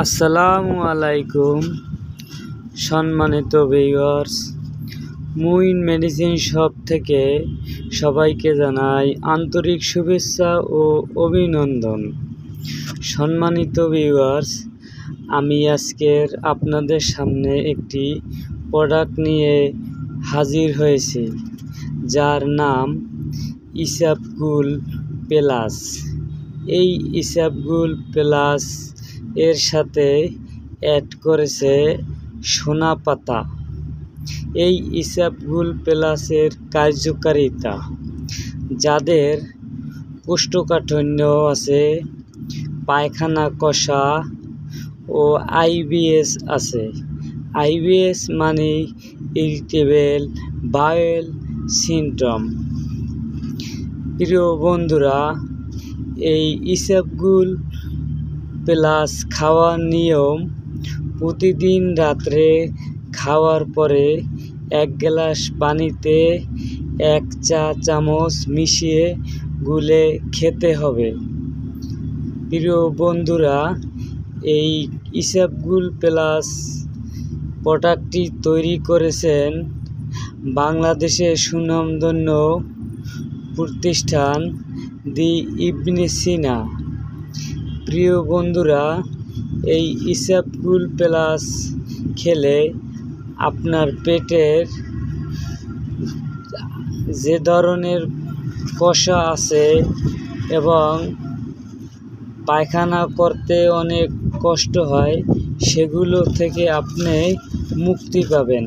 আসসালামু আলাইকুম সম্মানিত ভিউয়ার্স, মুইন মেডিসিন শপ থেকে সবাইকে জানাই আন্তরিক শুভেচ্ছা ও অভিনন্দন। সম্মানিত ভিউয়ার্স, আমি আজকের আপনাদের সামনে একটি প্রোডাক্ট নিয়ে হাজির হয়েছি, যার নাম ইসাবগুল প্লাস। এই ইসাবগুল প্লাস এর সাথে অ্যাড করেছে সোনা পাতা। এই ইসাবগুল প্লাসের কার্যকারিতা, যাদের কোষ্ঠকাঠিন্য আছে, পায়খানা কষা ও আইবিএস আছে। আইবিএস মানে ইরিটেবল বাউল সিনড্রোম। প্রিয় বন্ধুরা, এই ইসাবগুল প্লাস খাওয়ার নিয়ম: প্রতিদিন রাত্রে খাওয়ার পরে 1 গ্লাস পানিতে 1 চা চামচ মিশিয়ে গুলে খেতে হবে। প্রিয় বন্ধুরা, এই ইসাবগুল প্লাস প্রোডাক্টটি তৈরি করেছেন বাংলাদেশের সুনামধন্য প্রতিষ্ঠান দি ইবনে সিনা। প্রিয় বন্ধুরা, এই ইসাবগুল প্লাস খেলে আপনার পেটের যে ধরনের কষা আছে এবং পায়খানা করতে অনেক কষ্ট হয়, সেগুলো থেকে আপনি মুক্তি পাবেন।